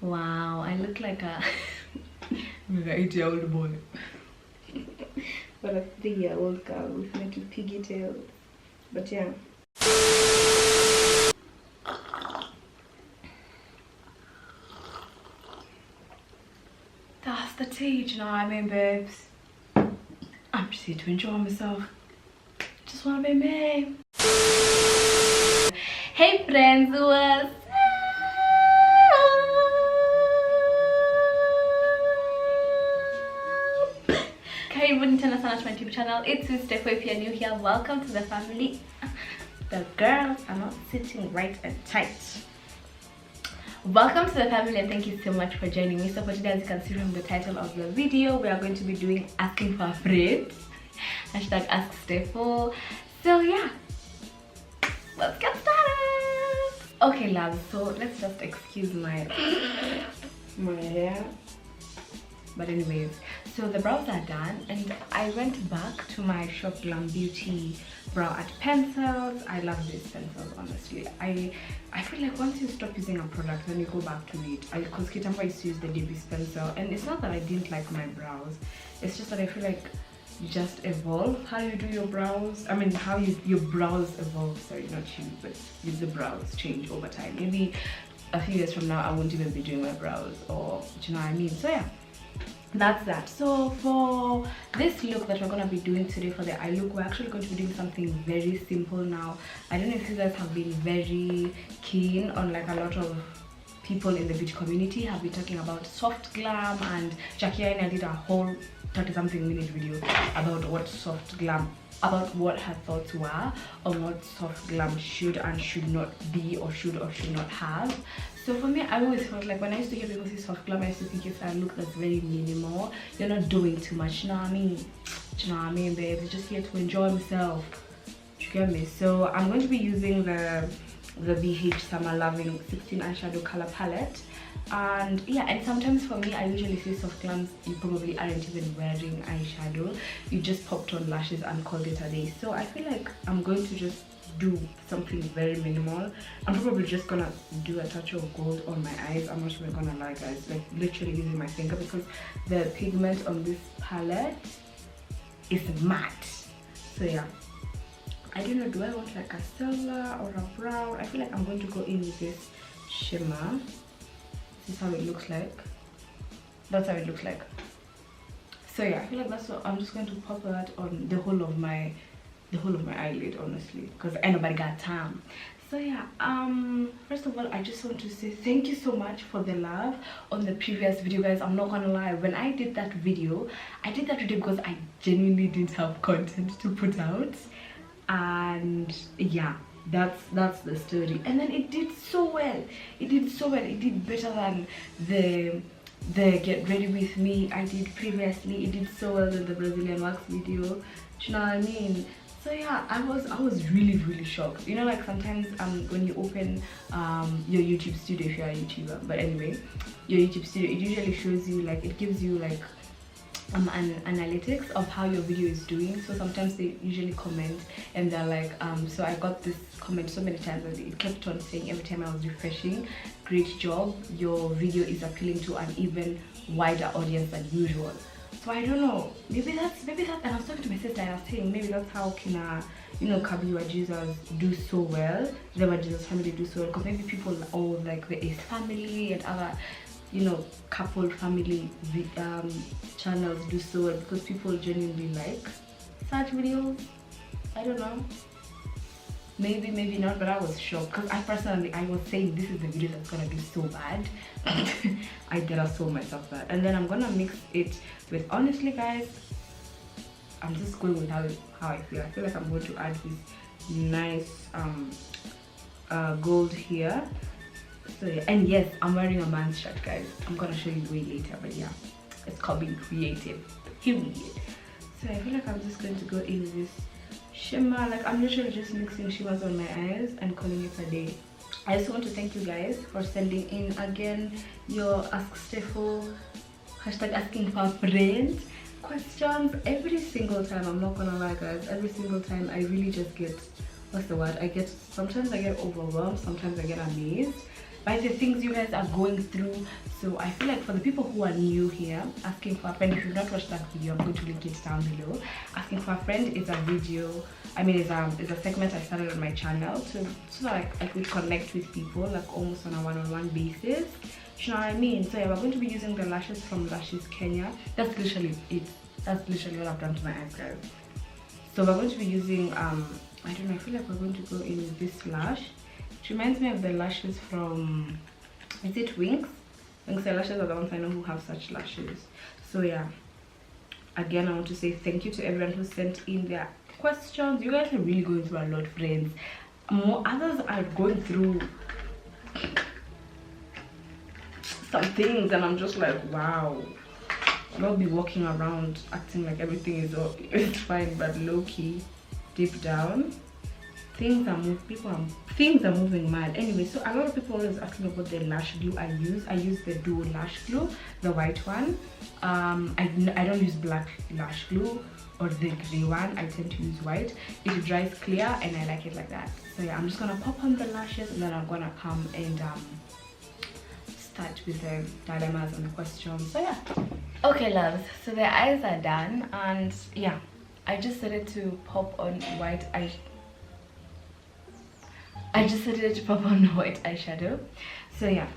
Wow, I look like a 8-year-old boy. But a 3-year-old girl with little pigtails. But yeah. That's the tea, you know what I mean, babes? I'm just here to enjoy myself. Just wanna be me. Hey friends, what's up? Karibuni tena sana to my YouTube channel. It's with Stephooo. If you're new here, welcome to the family. The girls are not sitting right and tight. Welcome to the family and thank you so much for joining me. So for today, as you can see from the title of the video, we are going to be doing asking for a friend. Hashtag askstephooo. So yeah, let's get started. Okay love, so let's just excuse my hair. But anyways, so the brows are done and I went back to my shop Glam Beauty brow art pencils. I love these pencils, honestly. I feel like once you stop using a product, then you go back to it. Because Kitambo used to use the DB's pencil, and it's not that I didn't like my brows. It's just that I feel like you just evolve how you do your brows. I mean, how your brows evolve. Sorry, not you, but the brows change over time. Maybe a few years from now, I won't even be doing my brows, or do you know what I mean? So yeah. That's that. So for this look that we're going to be doing today, for the eye look, we're actually going to be doing something very simple now. I don't know if you guys have been very keen on, like, a lot of people in the beauty community have been talking about soft glam, and Jackie and I did a whole 30-something minute video about what soft glam, about what her thoughts were on what soft glam should and should not be, or should not have. So for me, I always felt like when I used to hear people say soft glam, I used to think it's a look that's very minimal. You're not doing too much, you know what I mean? Do you know what I mean, babe? Just here to enjoy myself. Do you get me? So I'm going to be using the BH Summer Loving 16 eyeshadow color palette. And yeah, and sometimes for me, I usually say soft glams, you probably aren't even wearing eyeshadow. You just popped on lashes and called it a day. So I feel like I'm going to just do something very minimal. I'm probably just gonna do a touch of gold on my eyes. I'm not even gonna lie, guys, like literally using my finger, because the pigment on this palette is matte. So yeah, I don't know, do I want like a silver or a brown? I feel like I'm going to go in with this shimmer. This is how it looks like. That's how it looks like. So yeah, I feel like that's what I'm just going to pop that on the whole of my eyelid, honestly, because ain't nobody got time. So yeah, first of all, I just want to say thank you so much for the love on the previous video, guys. I'm not gonna lie, when I did that video, because I genuinely didn't have content to put out, and yeah, that's the story. And then it did so well. It did better than the get ready with me I did previously. It did so well in the Brazilian wax video. Do you know what I mean? So yeah, I was really shocked. You know, like sometimes when you open your YouTube studio, if you're a YouTuber, but anyway, your YouTube studio, it usually shows you, like, it gives you like an analytics of how your video is doing. So sometimes they usually comment and they're like, so I got this comment so many times and it kept on saying every time I was refreshing, great job, your video is appealing to an even wider audience than usual. So I don't know, maybe that's, and I was talking to my sister and I was saying maybe that's how Kabiwa Jesus do so well, the Jesus family do so well, because maybe people, all like the Ace family and other, couple family channels do so well because people genuinely like such videos. I don't know, maybe not, but I was shocked because I was saying this is the video that's gonna do so bad. I did sold myself that, and then I'm gonna mix it with, honestly guys, I'm just going with how I feel. I feel like I'm going to add this nice gold here. So yeah, and yes, I'm wearing a man's shirt, guys. I'm gonna show you way later, but yeah, it's called being creative, period. So I feel like I'm just going to go in with this shimmer. Like, I'm literally just mixing shimmers on my eyes and calling it a day. I just want to thank you guys for sending in again your askstephooo hashtag asking for a friend questions every single time. I'm not gonna lie, guys, every single time I really just get, what's the word, sometimes I get overwhelmed, sometimes I get amazed, by the things you guys are going through. So I feel like for the people who are new here, asking for a friend, if you've not watched that video, I'm going to link it down below. Asking for a friend is a video, I mean, it's a segment I started on my channel so that I could connect with people like almost on a one-on-one basis. You know what I mean? So yeah, we're going to be using the lashes from Lashes Kenya. That's literally it. That's literally what I've done to my eyes, guys. So we're going to be using I don't know, I feel like we're going to go in with this lash. It reminds me of the lashes from, is it Wings? Wings lashes are the ones I know who have such lashes. So yeah, again I want to say thank you to everyone who sent in their questions. You guys are really going through a lot, friends. More others are going through some things and I'm just like, wow. I'll be walking around acting like everything is fine, but low-key, deep down, things are moving mad. Anyway, so a lot of people always asking about the lash glue I use. I use the Duo lash glue, the white one. I don't use black lash glue or the grey one. I tend to use white. It dries clear and I like it like that. So yeah, I'm just gonna pop on the lashes and then I'm gonna come and start with the dilemmas and the questions. So yeah. Okay, loves, so the eyes are done and yeah, I just started to pop on white eyeshadow. So yeah,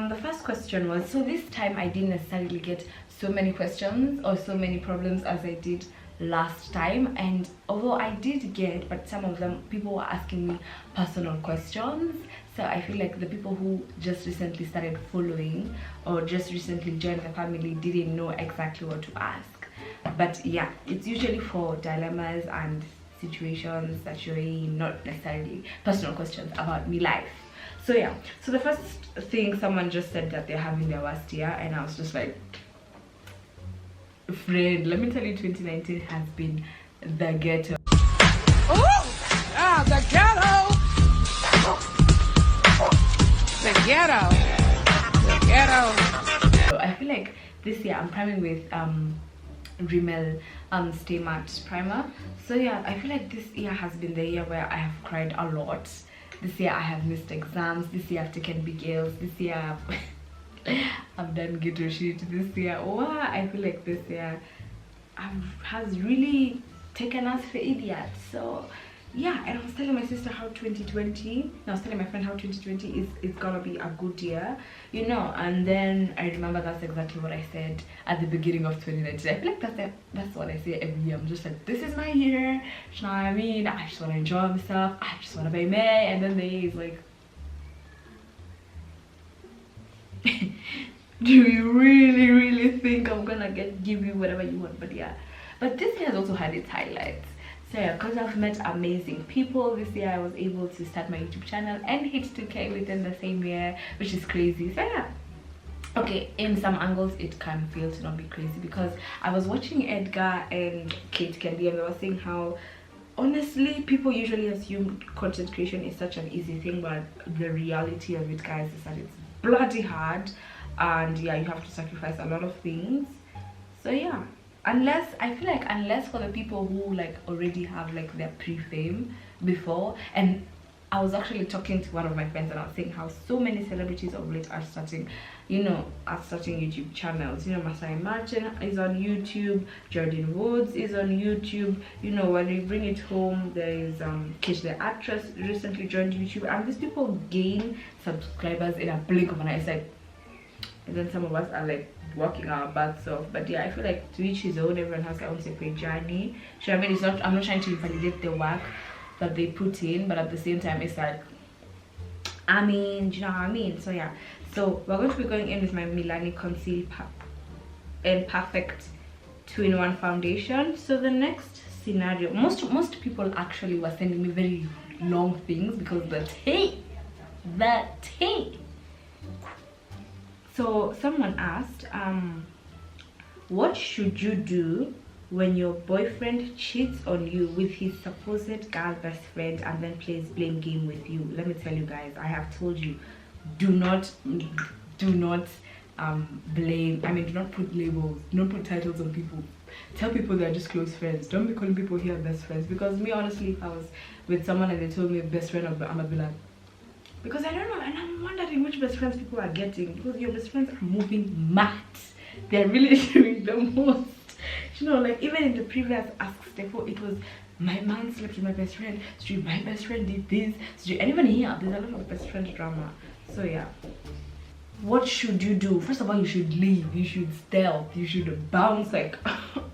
the first question was, so this time I didn't necessarily get so many questions or so many problems as I did last time, and although I did get, but some of them people were asking me personal questions. So I feel like the people who just recently started following or just recently joined the family didn't know exactly what to ask. But yeah, it's usually for dilemmas and situations that you're in, not necessarily personal questions about me life. So yeah, so the first thing, someone just said that they're having their worst year and I was just like, friend, let me tell you, 2019 has been the ghetto. Oh, the ghetto. The ghetto. The ghetto. So I feel like this year I'm priming with Rimmel Stay Matte primer. So yeah, I feel like this year has been the year where I have cried a lot. This year I have missed exams. This year I've taken big L's. This year I've done ghetto shit. This year, wow, I feel like this year has really taken us for idiots. So yeah, and I was telling my sister how 2020, I was telling my friend how 2020 is gonna be a good year, you know, and then I remember that's exactly what I said at the beginning of 2019. I feel like that's what I say every year. I'm just like, this is my year, you know what I mean? I just want to enjoy myself, I just want to be me, and then the year is like, do you really think I'm gonna give you whatever you want? But yeah, but this year has also had its highlights. So yeah, because I've met amazing people this year, I was able to start my YouTube channel and hit 2K within the same year, which is crazy. So yeah, okay, in some angles it can feel to not be crazy, because I was watching Edgar and Kate Candy and they were saying how honestly people usually assume content creation is such an easy thing, but the reality of it, guys, is that it's bloody hard, and yeah, you have to sacrifice a lot of things. So yeah, I feel like unless for the people who like already have like their pre-fame before, and I was actually talking to one of my friends and I was saying how so many celebrities of late are starting, you know, YouTube channels. You know, Masai Martin is on YouTube, Jordan Woods is on YouTube, you know, when we bring it home, there is Kish the actress recently joined YouTube, and these people gain subscribers in a blink of an eye. It's like, and then some of us are like working our butts off. But yeah, I feel like to each his own, everyone has their own separate journey. So I mean, it's not, I'm not trying to invalidate the work that they put in, but at the same time it's like, I mean, do you know what I mean? So yeah, so we're going to be going in with my Milani Conceal and Perfect 2-in-1 foundation. So the next scenario, most people actually were sending me very long things because the tea. So someone asked, what should you do when your boyfriend cheats on you with his supposed girl best friend and then plays blame game with you? Let me tell you guys, I have told you, do not blame, I mean, do not put labels, don't put titles on people. Tell people they're just close friends. Don't be calling people here best friends, because me, honestly, if I was with someone and they told me best friend, I'm gonna be like, Because I don't know, and I'm wondering which best friends people are getting, because your best friends are moving mad. They're really doing the most. You know, like even in the previous Ask Stephooo, it was my man slept with my best friend, so my best friend did this, so and even here there's a lot of best friend drama. So yeah, what should you do? First of all, you should leave, you should stealth, you should bounce, like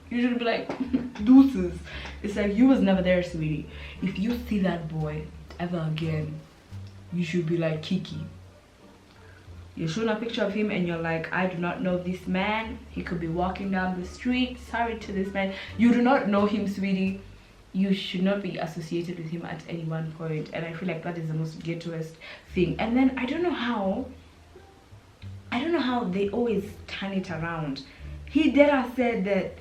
you should be like deuces. It's like you was never there, sweetie. If you see that boy ever again, you should be like Kiki. You're showing a picture of him and you're like, I do not know this man, he could be walking down the street, sorry to this man. You do not know him, sweetie. You should not be associated with him at any one point. And I feel like that is the most ghettoest thing. And then I don't know how they always turn it around. He dare said that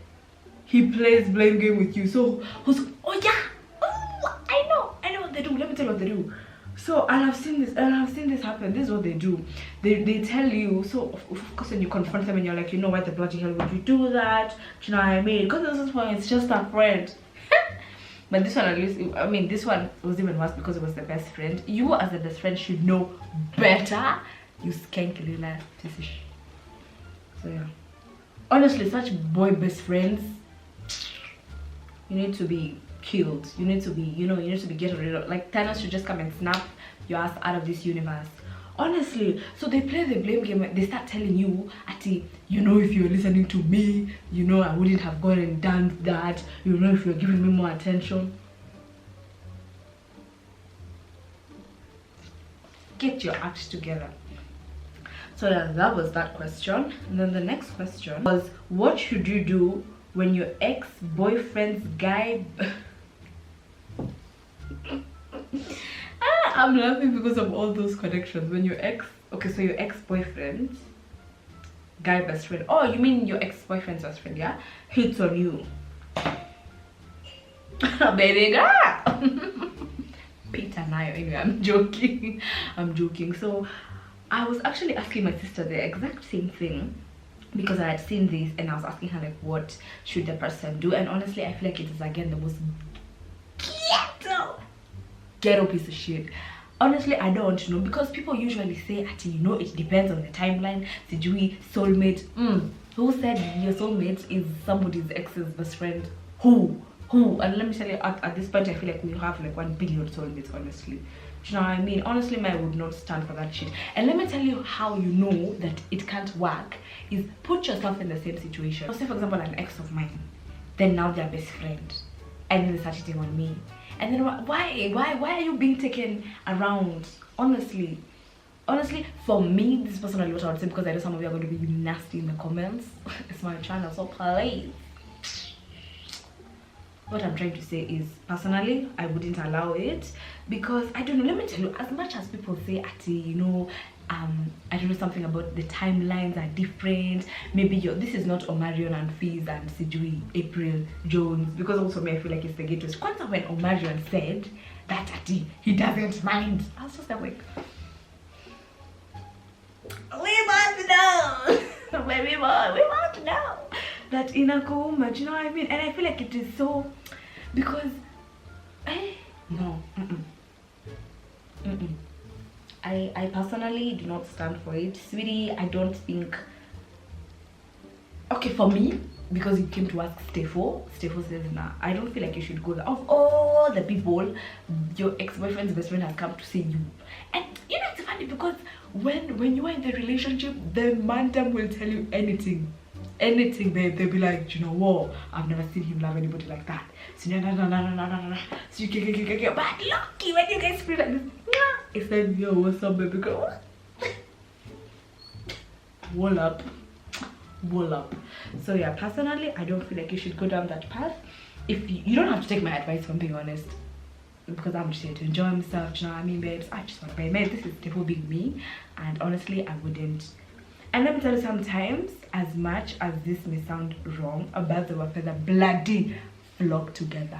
he plays blame game with you. So who's, oh yeah, oh, I know what they do. Let me tell you what they do. So and I've seen this happen. This is what they do. They tell you. So of course when you confront them and you're like, you know, why the bloody hell would you do that? Do you know what I mean? Because at this point it's just a friend. But this one, at least, I mean, this one was even worse because it was the best friend. You as the best friend should know better. You skank little fish. So yeah, honestly, such boy best friends, you need to be killed. You need to be, you know, you need to be getting rid of. Like Thanos should just come and snap your ass out of this universe. Honestly, so they play the blame game. They start telling you, Ati, you know, if you're listening to me, you know, I wouldn't have gone and done that. You know, if you're giving me more attention. Get your act together. So that was that question. And then the next question was, what should you do when your ex-boyfriend's guy... I'm laughing because of all those connections. When your ex, okay, so your ex-boyfriend, guy best friend, oh, you mean your ex-boyfriend's best friend, yeah, hits on you. Baby girl. Peter Nayo, anyway, I'm joking. So I was actually asking my sister the exact same thing, because I had seen this and I was asking her like, what should the person do? And honestly, I feel like it is again the most ghetto piece of shit. Honestly, I don't want to know, because people usually say, you know, it depends on the timeline. Sijui soulmate. Who said your soulmate is somebody's ex's best friend? Who? And let me tell you, at this point I feel like we have like 1 billion soulmates, honestly. Do you know what I mean? Honestly, I would not stand for that shit. And let me tell you how you know that it can't work is put yourself in the same situation. So say for example an ex of mine, then now they're best friend, and then they start cheating on me. And then why are you being taken around? Honestly, for me, this is personally what I would say, because I know some of you are going to be nasty in the comments. It's my channel, so please. What I'm trying to say is, personally, I wouldn't allow it, because I don't know, let me tell you, as much as people say, you know, I don't know, something about the timelines are different, maybe this is not Omarion and Fizz and Sijui, April Jones, because also me, I feel like it's the gateway. Kwanza when Omarion said that he doesn't mind, I was just like, we must know, baby boy, we must know that inakuma, do you know what I mean? And I feel like it is so, because no, I personally do not stand for it, sweetie. I don't think, okay, for me, because you came to ask Stephooo says nah, I don't feel like you should go there. Of all the people your ex-boyfriend's best friend has come to see you, and you know, it's funny because when you are in the relationship, the man will tell you anything, babe. They'll be like, you know what, I've never seen him love anybody like that. So no. So you but lucky when you guys feel like this, it's like, yo, what's up, baby girl? Wall up. So yeah, personally, I don't feel like you should go down that path. If you don't have to take my advice, if I'm being honest, because I'm just here to enjoy myself. You know what I mean, babes? I just want to be made. This is Stephooo being me, and honestly, I wouldn't. And let me tell you, sometimes, as much as this may sound wrong, a birds of a feather bloody flock together.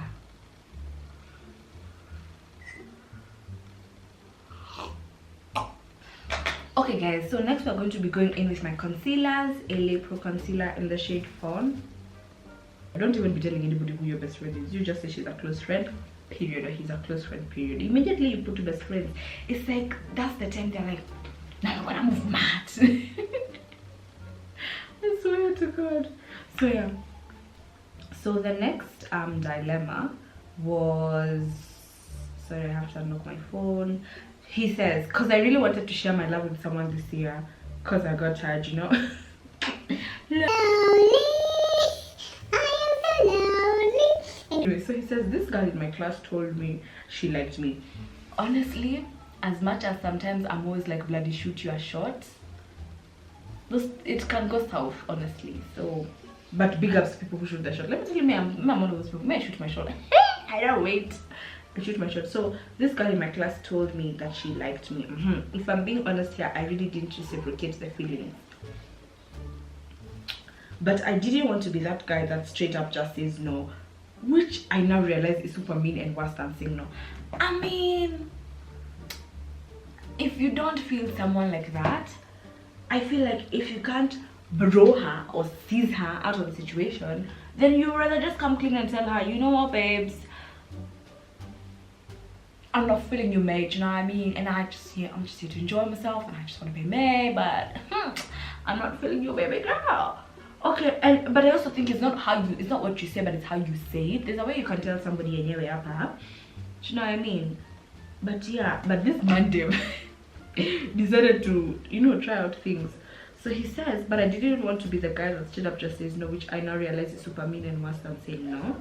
Okay guys, so next we're going to be going in with my concealers, LA Pro Concealer in the shade Fawn. Don't even be telling anybody who your best friend is. You just say she's a close friend, period, or he's a close friend period, immediately you put to best friends, it's like that's the time they're like, now you're gonna move mad. I swear to God. So yeah, so the next dilemma was, sorry, I have to unlock my phone. He says, because I really wanted to share my love with someone this year, because I got tired, you know. Anyway, so he says, this girl in my class told me she liked me. Honestly, as much as sometimes I'm always like, bloody shoot your shot, it can go south, honestly. So, but big ups to people who shoot their shot. Let me tell you, I'm one of those people. May I shoot my shot? I don't wait. I shoot my shot. So this girl in my class told me that she liked me. If I'm being honest here, I really didn't reciprocate the feeling. But I didn't want to be that guy that straight up just says no, which I now realize is super mean and worse than saying no. I mean, if you don't feel someone like that, I feel like if you can't bro her or seize her out of the situation, then you rather just come clean and tell her, you know what, babes, I'm not feeling you, mate, you know what I mean? And I'm just here to enjoy myself, and I just want to be May, but I'm not feeling you, baby girl. Okay, but I also think it's not what you say, but it's how you say it. There's a way you can tell somebody anyway, perhaps. You know what I mean? But yeah, but this Monday decided to, you know, try out things. So he says, but I didn't want to be the guy that straight up just says no, which I now realize is super mean and worse than saying no.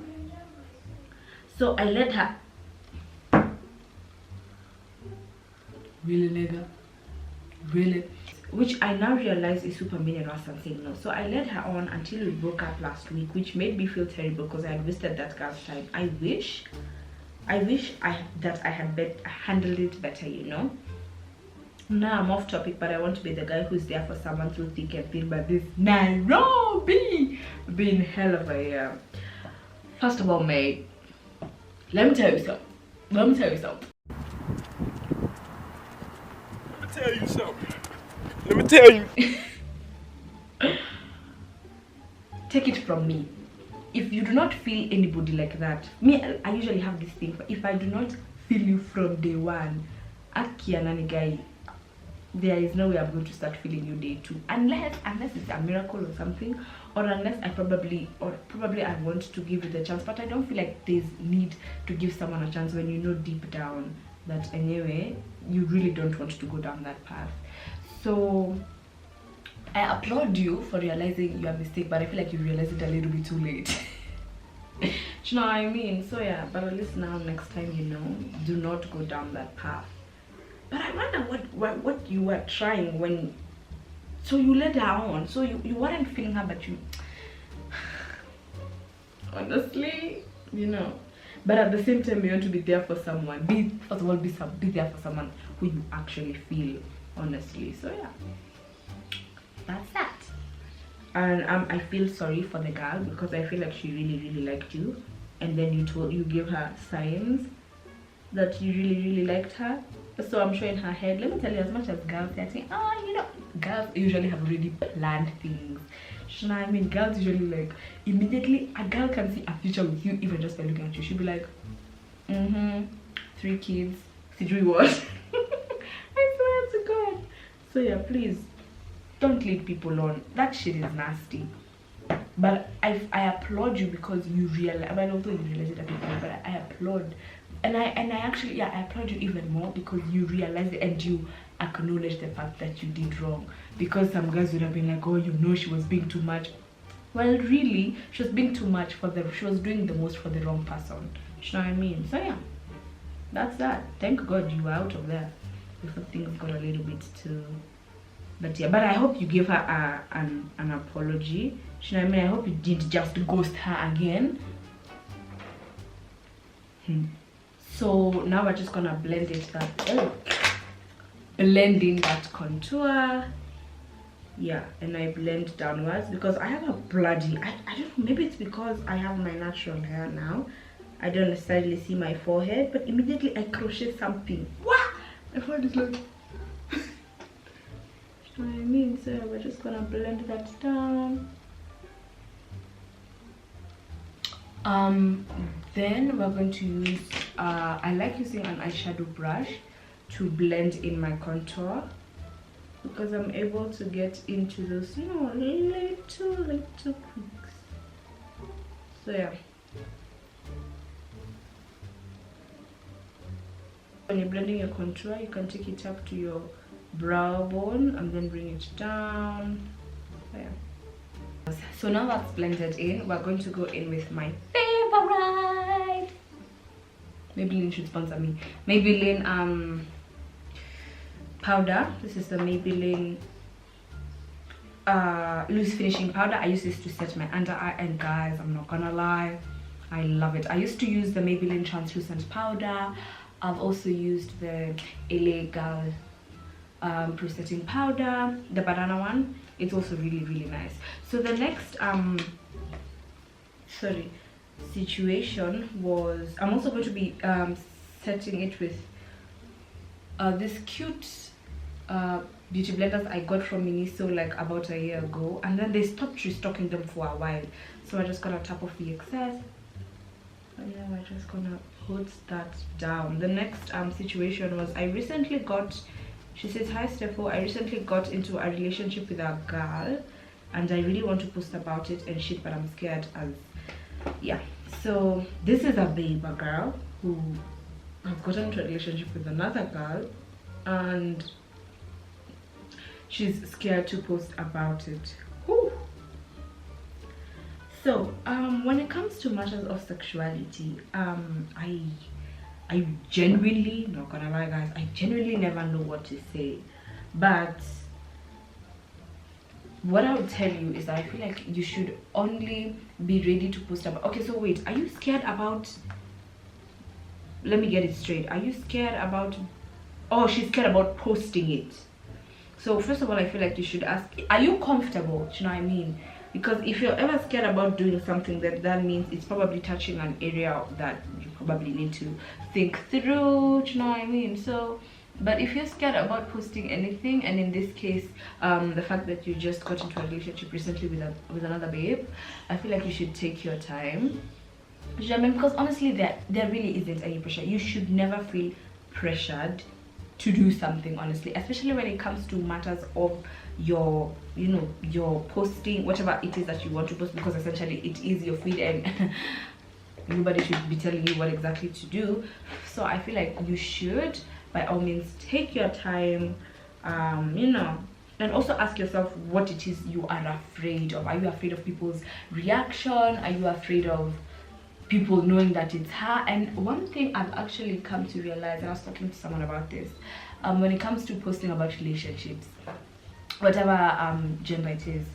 So I let her. Really, nigga? Really? Which I now realize is super mean and worse than saying no. So I led her on until we broke up last week, which made me feel terrible because I had wasted that girl's time. I wish that I had handled it better, you know. Now I'm off topic, but I want to be the guy who's there for someone through thick and thin. But this Nairobi been hell of a year. First of all, mate, let me tell you something. Let me tell you something. Take it from me, if you do not feel anybody like that, I usually have this thing, if I do not feel you from day one, guy, there is no way I'm going to start feeling you day two, unless it's a miracle or something, or unless I probably I want to give you the chance. But I don't feel like there's need to give someone a chance when you know deep down that anyway you really don't want to go down that path. So I applaud you for realizing your mistake, but I feel like you realized it a little bit too late. Do you know what I mean? So yeah, but at least now next time, you know, do not go down that path. But I wonder what you were trying when, so you led her on, so you weren't feeling her, but you honestly, you know. But at the same time, you want to be there for someone. First of all, be there for someone who you actually feel, honestly. So yeah, that's that. And I feel sorry for the girl because I feel like she really liked you, and then you gave her signs that you really liked her. So I'm sure in her head, let me tell you, as much as girls, they're saying, oh, you know, girls usually have already planned things. You know what I mean? Girls usually, like, immediately a girl can see a future with you even just by looking at you. She'll be like, 3 kids, see what? I swear to God. So yeah, please don't lead people on. That shit is nasty. But I applaud you because you realize, I mean, although you realize it a bit more, but I applaud. And I actually, yeah, I applaud you even more because you realize it and you acknowledge the fact that you did wrong. Because some guys would have been like, oh, you know, she was being too much. Well, really, she was being too much she was doing the most for the wrong person. You know what I mean? So yeah, that's that. Thank God you were out of there before things got a little bit too. But yeah, but I hope you gave her an apology. You know what I mean? I hope you did just ghost her again. So now we're just gonna blend in that contour. Yeah, and I blend downwards because I have a bloody, I don't know, maybe it's because I have my natural hair now. I don't necessarily see my forehead, but immediately I crochet something. What? My forehead is like, you know what I mean? So we're just gonna blend that down. Then we're going to use I like using an eyeshadow brush to blend in my contour, because I'm able to get into those, you know, little quicks. So yeah, when you're blending your contour, you can take it up to your brow bone and then bring it down. So yeah, so now that's blended in, we're going to go in with my favorite. Maybelline should sponsor me. Maybelline powder. This is the Maybelline loose finishing powder. I use this to set my under eye, and guys, I'm not gonna lie, I love it. I used to use the Maybelline translucent powder. I've also used the LA Girl pro setting powder, the banana one. It's also really nice. So the next situation was, I'm also going to be setting it with this cute beauty blenders I got from Miniso like about a year ago, and then they stopped restocking them for a while, so I'm just gonna tap off the excess, and then we're just gonna put that down. The next situation was, I recently got, she says, hi Stephooo, I recently got into a relationship with a girl and I really want to post about it and shit, but I'm scared as, yeah. So this is a babe, a girl who has gotten into a relationship with another girl and she's scared to post about it. Whew. So when it comes to matters of sexuality, I genuinely, not gonna lie guys, I genuinely never know what to say. But what I would tell you is that I feel like you should only be ready to post about, okay, so wait, are you scared about, let me get it straight, are you scared about, oh, she's scared about posting it. So first of all, I feel like you should ask, are you comfortable? Do you know what I mean? Because if you're ever scared about doing something, that means it's probably touching an area that you probably need to think through. Do you know what I mean? So, but if you're scared about posting anything, and in this case, the fact that you just got into a relationship recently with another babe, I feel like you should take your time. Do you know what I mean? Because honestly, there really isn't any pressure. You should never feel pressured to do something, honestly, especially when it comes to matters of your, you know, your posting whatever it is that you want to post, because essentially it is your feed and nobody should be telling you what exactly to do. So I feel like you should by all means take your time, you know, and also ask yourself what it is you are afraid of. Are you afraid of people's reaction? Are you afraid of people knowing that it's her? And one thing I've actually come to realize, and I was talking to someone about this, when it comes to posting about relationships, whatever gender it is,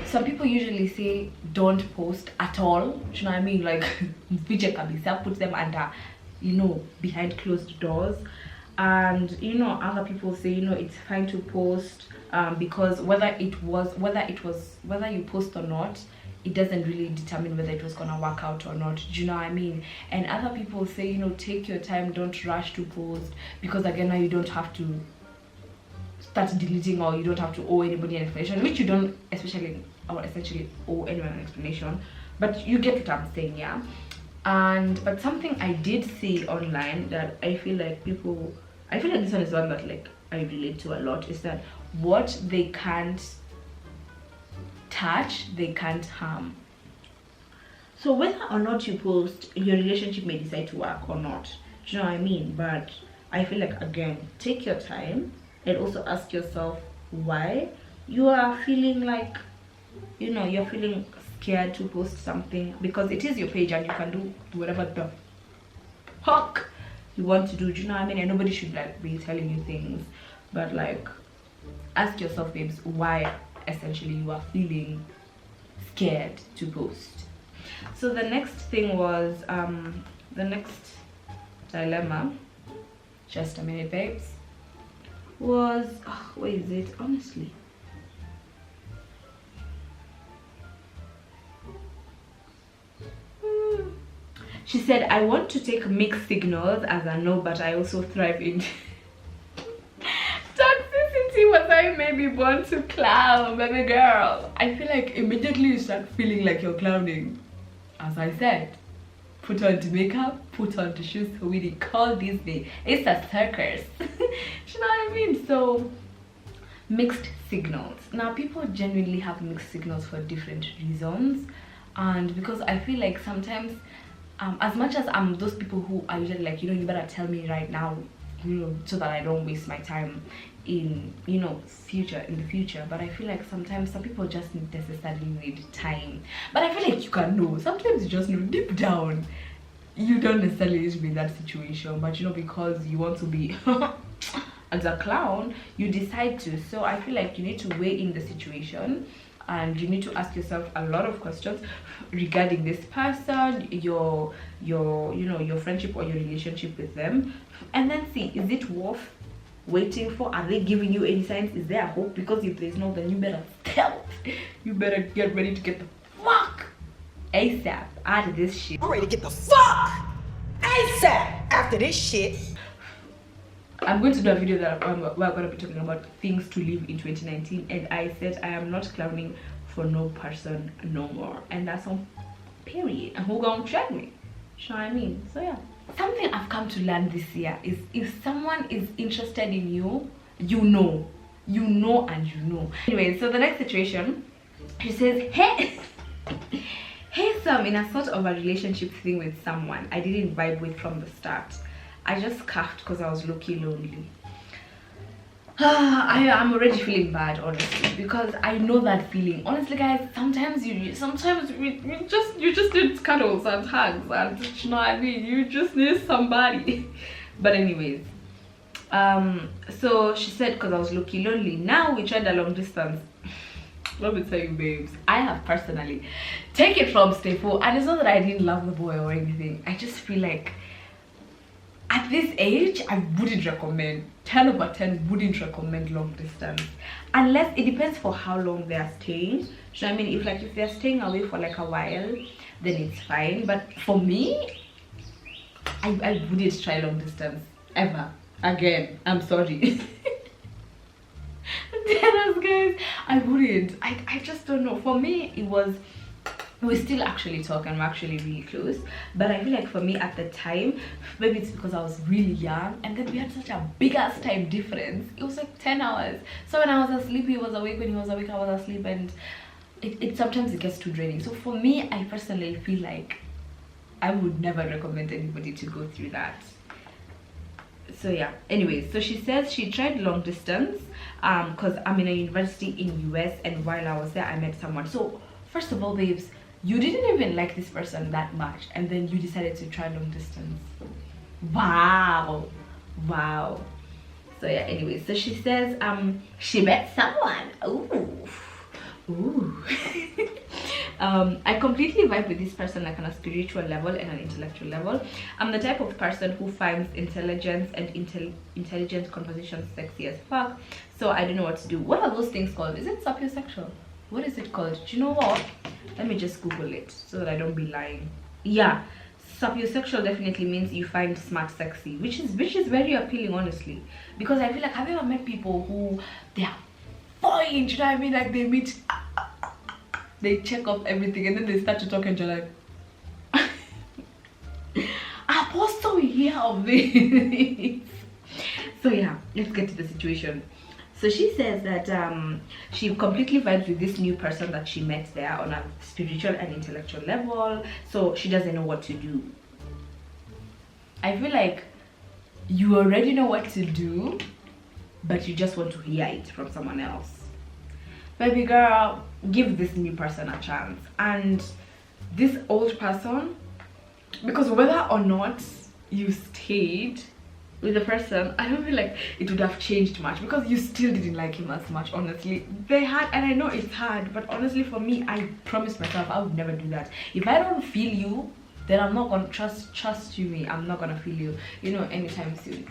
some people usually say don't post at all. Do you know what I mean? Like put them under, you know, behind closed doors. And you know, other people say, you know, it's fine to post because whether you post or not, it doesn't really determine whether it was gonna work out or not. Do you know what I mean? And other people say, you know, take your time, don't rush to post, because again, now you don't have to start deleting, or you don't have to owe anybody an explanation, which you don't essentially owe anyone an explanation, but you get what I'm saying, yeah. But something I did see online that I feel like this one is one that like I relate to a lot, is that what they can't touch, they can't harm. So whether or not you post, your relationship may decide to work or not. Do you know what I mean? But I feel like, again, take your time and also ask yourself why you are feeling like, you know, you're feeling scared to post something, because it is your page and you can do whatever the fuck you want to do. Do you know what I mean? And nobody should like be telling you things, but like ask yourself, babes, why essentially you are feeling scared to post. So the next thing was the next dilemma, just a minute babes, was where is it, honestly? She said, I want to take mixed signals as a no, but I also thrive in toxicity. Was I may be born to clown, baby girl. I feel like immediately you start feeling like you're clowning. As I said, put on the makeup, put on the shoes. We call this day, it's a circus. You know what I mean? So mixed signals. Now people genuinely have mixed signals for different reasons, and because I feel like sometimes as much as I'm those people who are usually like, you know, you better tell me right now, you know, so that I don't waste my time in, you know, in the future. But I feel like sometimes some people just necessarily need time, but I feel like you can know. Sometimes you just know deep down you don't necessarily need to be in that situation, but you know, because you want to be as a clown, you decide to. So I feel like you need to weigh in the situation, and you need to ask yourself a lot of questions regarding this person, your you know, your friendship or your relationship with them, and then see, is it worth waiting for? Are they giving you any signs? Is there a hope? Because if there's no, then you better you better get ready to get the fuck ASAP out of this shit. I'm ready to get the fuck ASAP after this shit. I'm going to do a video that we're going to be talking about things to live in 2019, and I said I am not clowning for no person no more, and that's on period. And who gonna check me? You know what I mean? So yeah, something I've come to learn this year is if someone is interested in you, you know. Anyway, so the next situation, she says, hey hey, so I'm in a sort of a relationship thing with someone I didn't vibe with from the start. I just cuffed because I was low-key lonely. I'm already feeling bad, honestly, because I know that feeling. Honestly, guys, sometimes you just need cuddles and hugs, and you know what I mean. You just need somebody. But anyways, so she said because I was low-key lonely. Now we tried a long distance. Let me tell you, babes, I have personally taken it from Stephooo, and it's not that I didn't love the boy or anything. I just feel like at this age, I wouldn't recommend, 10 over 10 wouldn't recommend long distance, unless it depends for how long they are staying. So I mean, if they're staying away for like a while, then it's fine. But for me, I wouldn't try long distance ever again. I'm sorry. Guys, I wouldn't. I just don't know. For me, we still actually talk and we're actually really close, but I feel like for me at the time, maybe it's because I was really young, and then we had such a big ass time difference. It was like 10 hours. So when I was asleep, he was awake. When he was awake, I was asleep, and it sometimes it gets too draining. So for me, I personally feel like I would never recommend anybody to go through that. So yeah, anyways, so she says she tried long distance because I'm in a university in US, and while I was there I met someone. So first of all, babes, you didn't even like this person that much, and then you decided to try long distance. Wow. So yeah, anyway, so she says she met someone. Ooh. I completely vibe with this person, like on a spiritual level and an intellectual level. I'm the type of person who finds intelligence and intelligent conversations sexy as fuck, so I don't know what to do. What are those things called? Is it sapiosexual? What is it called? Do you know what? Let me just Google it so that I don't be lying. Yeah, sapiosexual definitely means you find smart sexy, which is very appealing, honestly, because I feel like, have you ever met people who they are fine, you know what I mean? Like they meet, they check off everything, and then they start to talk, and you're like, Apostle, here of this. So yeah, let's get to the situation. So she says that she completely vibes with this new person that she met there on a spiritual and intellectual level, so she doesn't know what to do. I feel like you already know what to do, but you just want to hear it from someone else. Baby girl, give this new person a chance. And this old person, because whether or not you stayed with the person, I don't feel like it would have changed much, because you still didn't like him as much, honestly. They had, and I know it's hard, but honestly for me, I promised myself I would never do that. If I don't feel you, then I'm not gonna trust you me, I'm not gonna feel you, you know, anytime soon.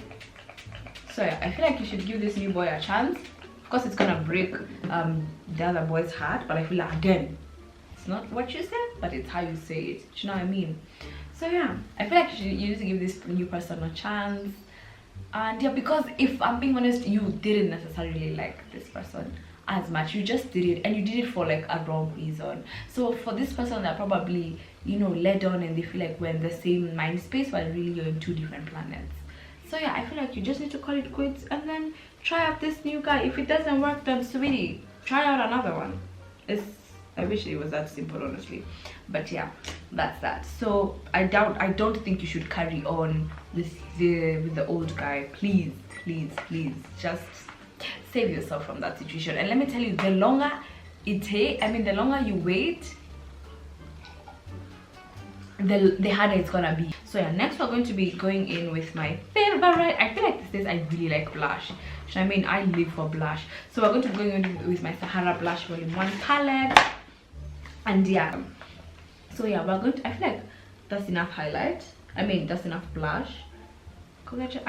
So yeah, I feel like you should give this new boy a chance. Of course it's gonna break the other boy's heart, but I feel like, again, it's not what you said, but it's how you say it. Do you know what I mean? So yeah, I feel like you need to give this new person a chance. And yeah, because if I'm being honest, you didn't necessarily like this person as much, you just did it, and you did it for like a wrong reason. So for this person, that probably, you know, led on and they feel like we're in the same mind space while really you're in 2 different planets. So yeah, I feel like you just need to call it quits and then try out this new guy. If it doesn't work, then sweetie, try out another one. I wish it was that simple, honestly. But yeah, that's that. So I don't think you should carry on with the old guy. Please, just save yourself from that situation. And let me tell you, the longer it takes, the longer you wait, the harder it's gonna be. So yeah, next we're going to be going in with my favorite. I feel like this I really like blush. I live for blush. So we're going to be going in with my Sahara Blush Volume 1 palette. And yeah, so yeah, we're going to, I feel like that's enough highlight. That's enough blush. Okay,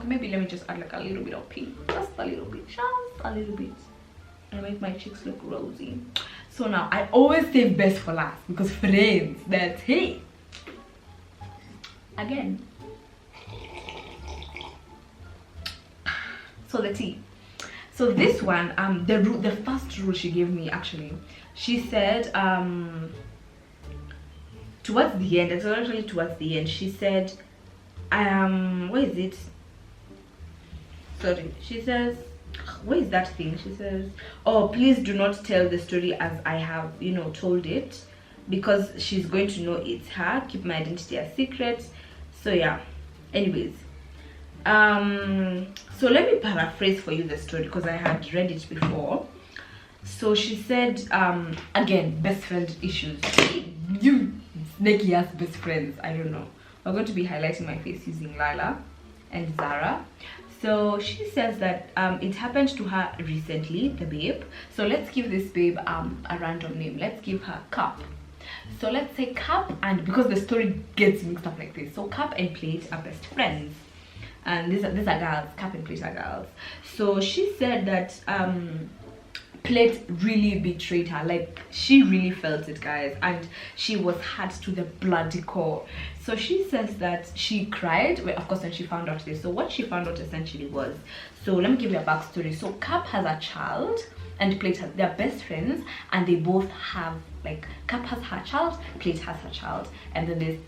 maybe let me just add like a little bit of pink, just a little bit, and make my cheeks look rosy. So now I always save best for last, because friends, that's hey. Again, so the tea. So this one, the first rule she gave me, actually, she said towards the end, it's actually towards the end, she said, where is it? Sorry, she says, where is that thing? She says, oh, please do not tell the story as I have, you know, told it, because she's going to know it's her. Keep my identity a secret. So yeah, anyways, so let me paraphrase for you the story, because I had read it before. So she said, again, best friend issues. You snaky ass best friends, I don't know. We're going to be highlighting my face using Lila and Zara. So she says that it happened to her recently, the babe. So let's give this babe a random name. Let's give her Cup. So let's say Cup, and because the story gets mixed up like this, so Cup and Plate are best friends, and these are girls. Cup and Plate are girls. So she said that Plate really betrayed her. Like, she really felt it, guys, and she was hurt to the bloody core. So she says that she cried, well, of course, when she found out this. So what she found out essentially was, so let me give you a backstory. So Cup has a child and Plate has, they're best friends, and they both have, like, Cup has her child, Plate has her child, and then there's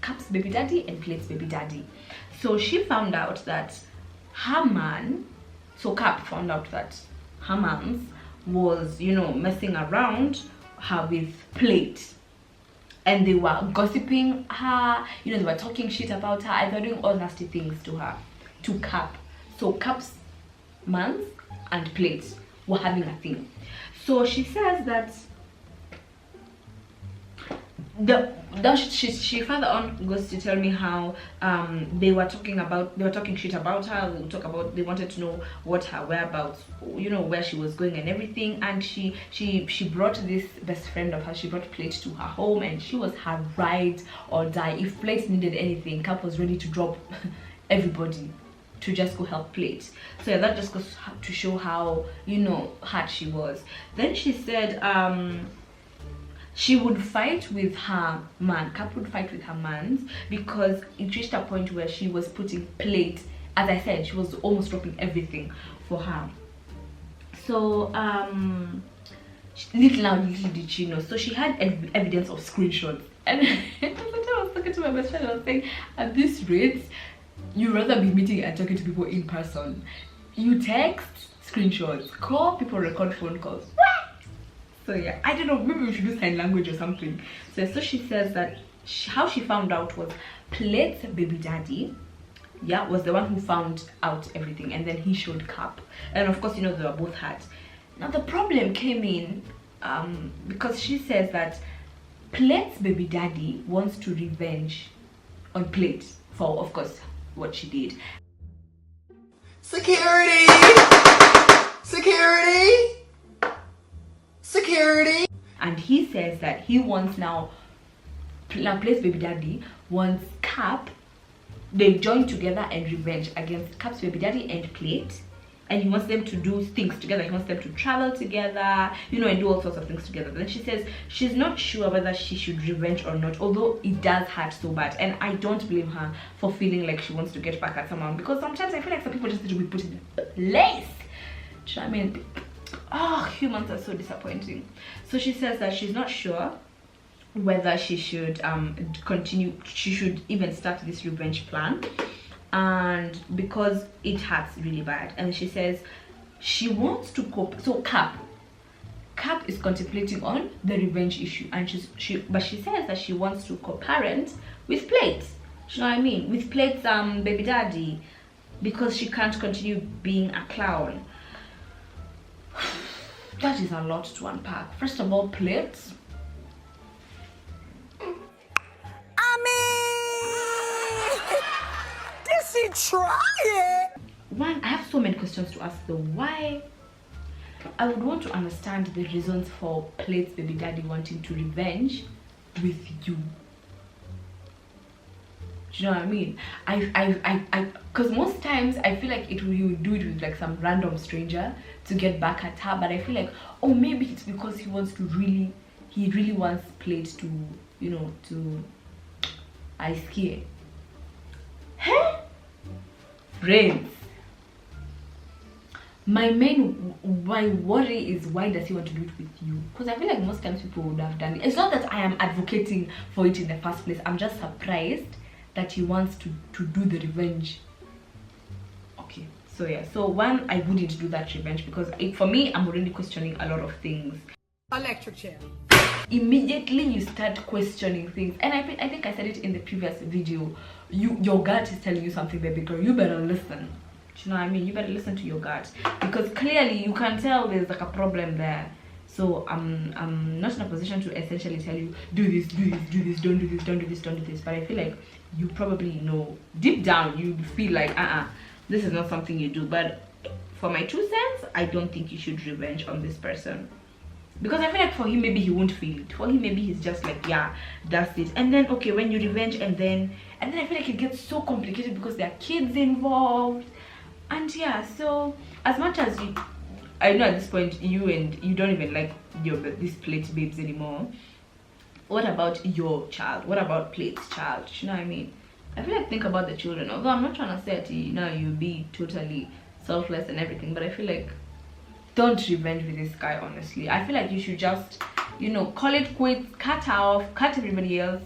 Cup's baby daddy and Plate's baby daddy. So she found out that her man, so Cup found out that her man's was, you know, messing around her with Plate, and they were gossiping her, you know, they were talking shit about her, and they were doing all nasty things to her, to Cup. So Cup's mans and Plate were having a thing. So she says that she further on goes to tell me how they were talking shit about her. They wanted to know what her whereabouts, you know, where she was going and everything, and she brought this best friend of hers, she brought Plate to her home, and she was her ride or die. If Plate needed anything, Cup was ready to drop everybody to just go help Plate. So yeah, that just goes to show how, you know, hurt she was. Then she said she would fight with her man. Cup would fight with her man because it reached a point where she was putting Plate, as I said, she was almost dropping everything for her. So little did she know. So she had evidence of screenshots, and I was talking to my best friend, I was saying, at this rate, you rather be meeting and talking to people in person. You text, screenshots, call people, record phone calls. So yeah, I don't know, maybe we should do sign language or something. So she says that how she found out was Plate's baby daddy, yeah, was the one who found out everything, and then he showed Cup, and of course, you know, they were both hurt. Now the problem came in because she says that Plate's baby daddy wants to revenge on Plate for, of course, what she did. Security! Security! Security! And he says that he wants now, Plate's baby daddy wants Cup, they join together and revenge against Cup's baby daddy and Plate, and he wants them to do things together. He wants them to travel together, you know, and do all sorts of things together. Then she says she's not sure whether she should revenge or not, although it does hurt so bad. And I don't blame her for feeling like she wants to get back at someone, because sometimes I feel like some people just need to be put in place. Do you know what I mean? Oh, humans are so disappointing. So she says that she's not sure whether she should she should even start this revenge plan, and because it hurts really bad. And she says she wants to cope. So Cap is contemplating on the revenge issue, and but she says that she wants to co-parent with Plates. You know what I mean? With Plates baby daddy, because she can't continue being a clown. That is a lot to unpack. First of all, Plates, She tried it. One, I have so many questions to ask though. Why? I would want to understand the reasons for Plates baby daddy wanting to revenge with you. Do you know what I mean? Because most times I feel like he would do it with like some random stranger to get back at her, but I feel like, oh, maybe it's because he really wants Plates to, you know, to ice ski. Huh? Friends, my worry is, why does he want to do it with you? Because I feel like most times people would have done it. It's not that I am advocating for it in the first place. I'm just surprised that he wants to do the revenge. Okay, so yeah, so one, I wouldn't do that revenge, because for me, I'm already questioning a lot of things. Electric chair. Immediately you start questioning things, and I think I said it in the previous video. Your gut is telling you something, baby girl. You better listen. Do you know what I mean? You better listen to your gut, because clearly you can tell there's like a problem there. So I'm not in a position to essentially tell you, do this, don't do this, don't do this, don't do this. But I feel like you probably know deep down, you feel like this is not something you do. But for my 2 cents, I don't think you should revenge on this person. Because I feel like for him, maybe he won't feel it. For him, maybe he's just like, yeah, that's it. And then, okay, when you revenge, and then I feel like it gets so complicated because there are kids involved. And yeah, so as much as I know at this point, you don't even like these Plate babes anymore. What about your child? What about Plate's child? You know what I mean? I feel like, think about the children. Although I'm not trying to say that, you know, you be totally selfless and everything, but I feel like, don't revenge with this guy, honestly. I feel like you should just, you know, call it quits, cut everybody else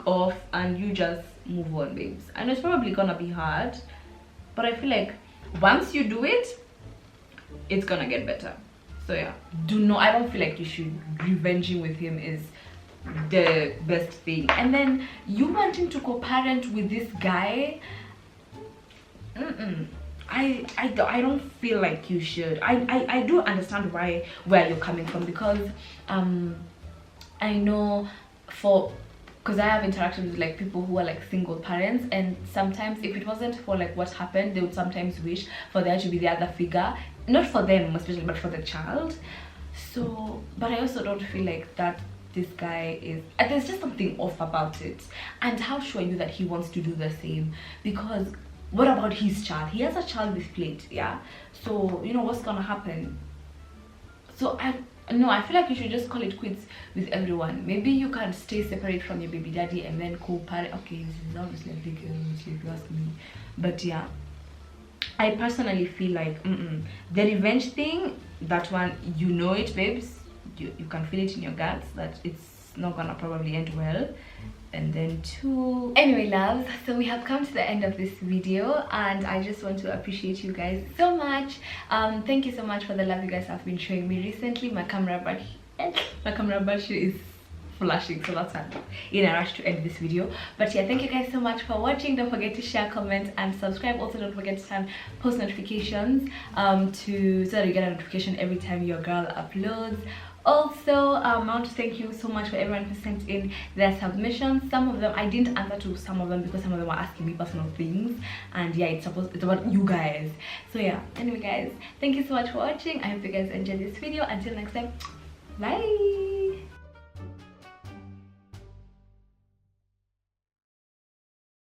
off, and you just move on, babes. I know it's probably gonna be hard, but I feel like once you do it, it's gonna get better. So yeah, I don't feel like you should revenging with him is the best thing. And then you wanting to co-parent with this guy, I don't feel like you should. I do understand where you're coming from, because I know because I have interacted with like people who are like single parents, and sometimes if it wasn't for like what happened, they would sometimes wish for there to be the other figure, not for them especially, but for the child. So, but I also don't feel like that this guy is, there's just something off about it. And how sure are you that he wants to do the same? Because what about his child? He has a child with Plate, yeah? So, you know, what's gonna happen? So, I feel like you should just call it quits with everyone. Maybe you can stay separate from your baby daddy and then co-parent. Okay, this is obviously a big if you ask me. But yeah, I personally feel like the revenge thing, that one, you know it, babes. You can feel it in your guts that it's not gonna probably end well. And then 2, anyway, loves, so we have come to the end of this video, and I just want to appreciate you guys so much. Thank you so much for the love you guys have been showing me recently. My camera battery is flashing, so that's why I'm in a rush to end this video. But yeah, thank you guys so much for watching. Don't forget to share, comment, and subscribe. Also, don't forget to turn post notifications so that you get a notification every time your girl uploads. Also, I want to thank you so much for everyone who sent in their submissions. Some of them I didn't answer to, some of them because some of them were asking me personal things, and yeah, it's about you guys. So yeah, anyway guys, thank you so much for watching. I hope you guys enjoyed this video. Until next time, bye.